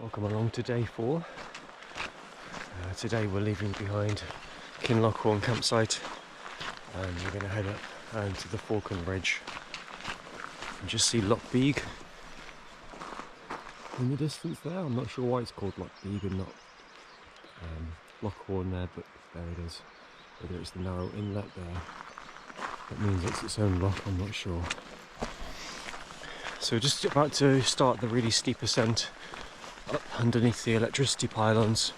Welcome along to day 4. Today we're leaving behind Kinloch Hourn campsite and we're going to head up to the Falcon Ridge and just see Loch Beag in the distance there. I'm not sure why it's called Loch Beag and not Loch Hourn there, but there it is. Whether it's the narrow inlet there, that means it's its own loch, I'm not sure. So just about to start the really steep ascent up underneath the electricity pylons.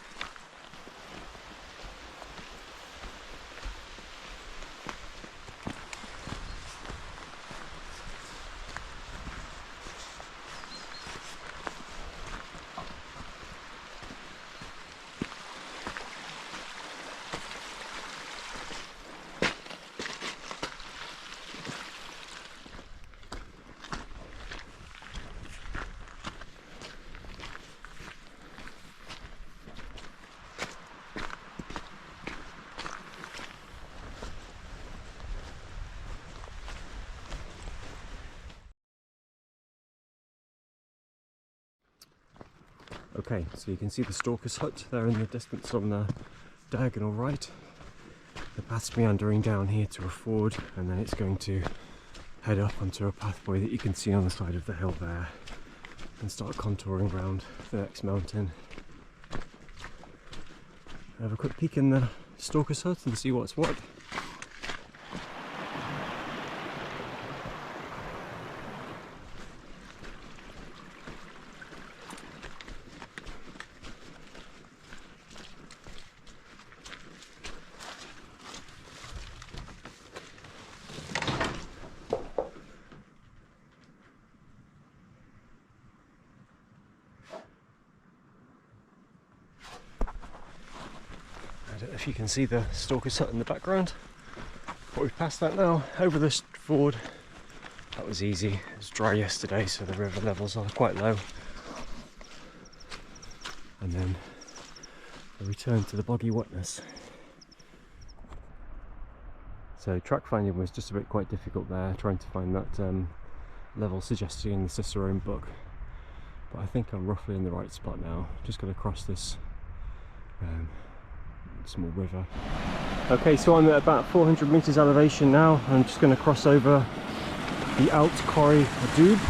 Okay, so you can see the stalker's hut there in the distance on the diagonal right. The path's meandering down here to a ford, and then it's going to head up onto a pathway that you can see on the side of the hill there and start contouring around the next mountain. Have a quick peek in the stalker's hut and see what's what. I don't know if you can see the stalker's hut in the background, but we've passed that now, over this ford. That was easy. It was dry yesterday, so the river levels are quite low. And then a return to the boggy wetness. So track finding was just a bit quite difficult there, trying to find that level suggested in the Cicerone book. But I think I'm roughly in the right spot now. Just going to cross this small river. Okay, so I'm at about 400 meters elevation now. I'm just going to cross over the Out Corrie Dube.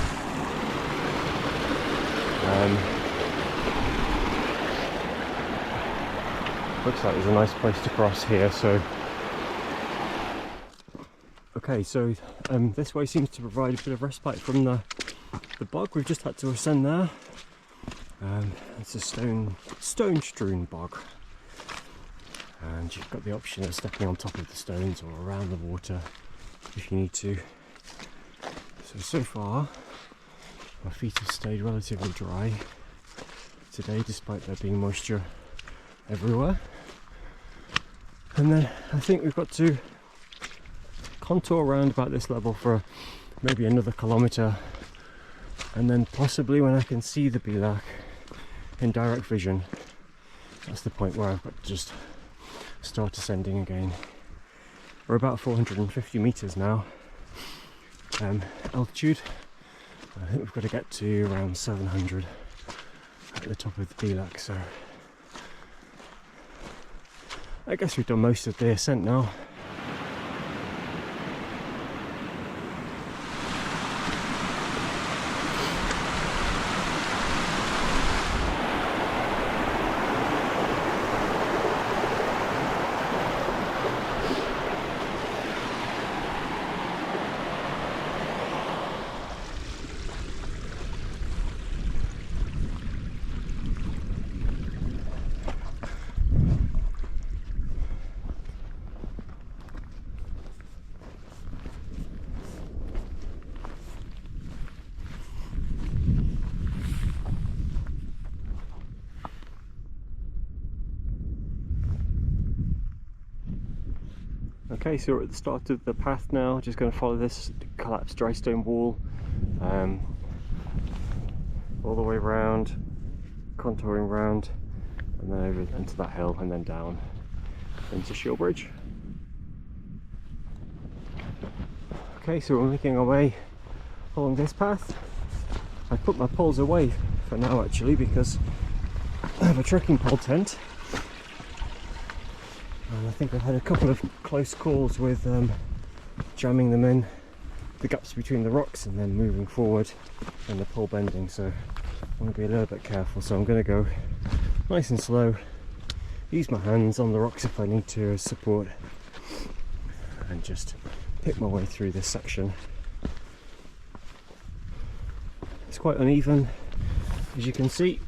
Looks like there's a nice place to cross here. So okay, so this way seems to provide a bit of respite from the bog. We've just had to ascend there. It's a stone-strewn bog, and you've got the option of stepping on top of the stones or around the water if you need to. So far my feet have stayed relatively dry today, despite there being moisture everywhere. And then I think we've got to contour around about this level for maybe another kilometre, and then possibly when I can see the Bealach in direct vision, that's the point where I've got to just start ascending again. We're about 450 meters now altitude. I think we've got to get to around 700 at the top of the Bealach, so I guess we've done most of the ascent now. Okay, so we're at the start of the path now, just going to follow this collapsed dry stone wall all the way around, contouring round, and then over into that hill and then down into Shieldbridge. Okay, so we're making our way along this path. I put my poles away for now actually, because I have a trekking pole tent, and I think I've had a couple of close calls with jamming them in the gaps between the rocks and then moving forward and the pole bending, so I want to be a little bit careful. So I'm going to go nice and slow, use my hands on the rocks if I need to as support, and just pick my way through this section. It's quite uneven, as you can see,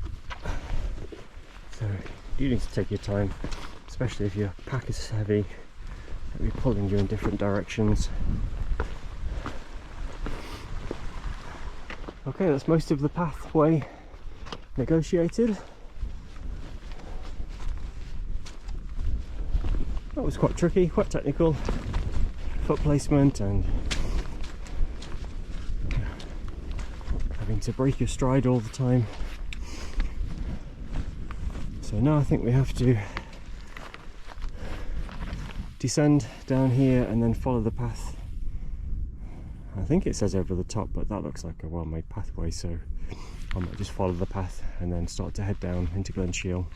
so you need to take your time, especially if your pack is heavy, it'll be pulling you in different directions. Okay, that's most of the pathway negotiated. That was quite tricky, quite technical, foot placement and having to break your stride all the time. So now I think we have to descend down here and then follow the path. I think it says over the top, but that looks like a well-made pathway, so I might just follow the path and then start to head down into Glen Shiel.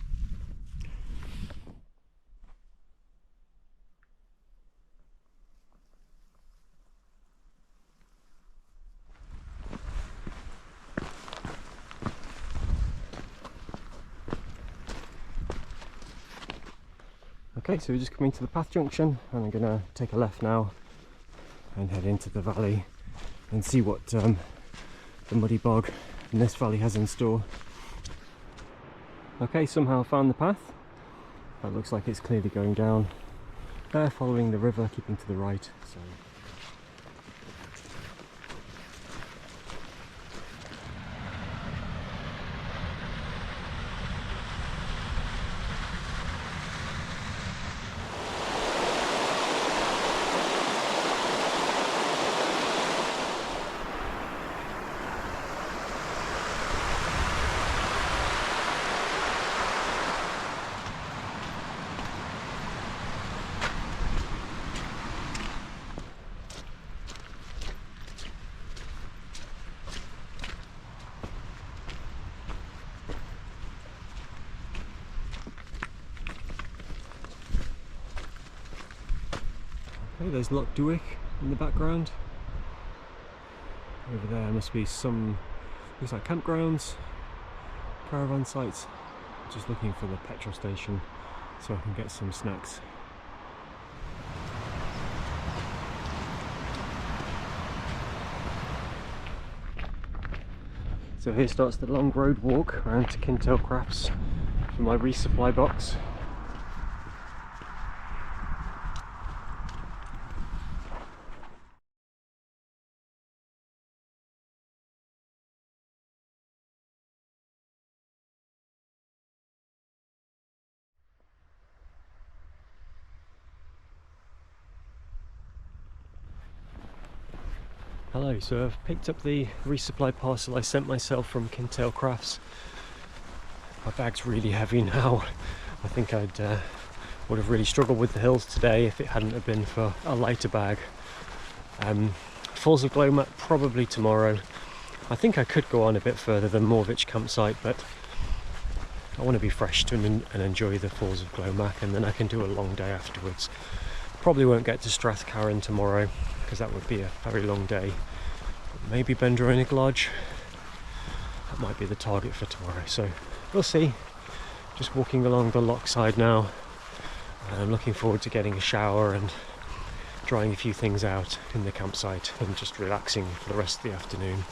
Okay, so we're just coming to the path junction, and I'm going to take a left now and head into the valley and see what the muddy bog in this valley has in store. Okay, somehow found the path. That looks like it's clearly going down there, following the river, keeping to the right. So okay, there's Loch Duich in the background. Over there must be some, looks like campgrounds, caravan sites. Just looking for the petrol station so I can get some snacks. So here starts the long road walk around to Kinloch Hourn for my resupply box. Hello, so I've picked up the resupply parcel I sent myself from Kinloch Hourn. My bag's really heavy now. I think I'd would have really struggled with the hills today if it hadn't have been for a lighter bag. Falls of Glomach probably tomorrow. I think I could go on a bit further than Morvich Campsite, but I want to be fresh and enjoy the Falls of Glomach, and then I can do a long day afterwards. Probably won't get to Strathcarron tomorrow because that would be a very long day. But maybe Bendroinig Lodge, that might be the target for tomorrow, so we'll see. Just walking along the loch side now, and I'm looking forward to getting a shower and drying a few things out in the campsite and just relaxing for the rest of the afternoon.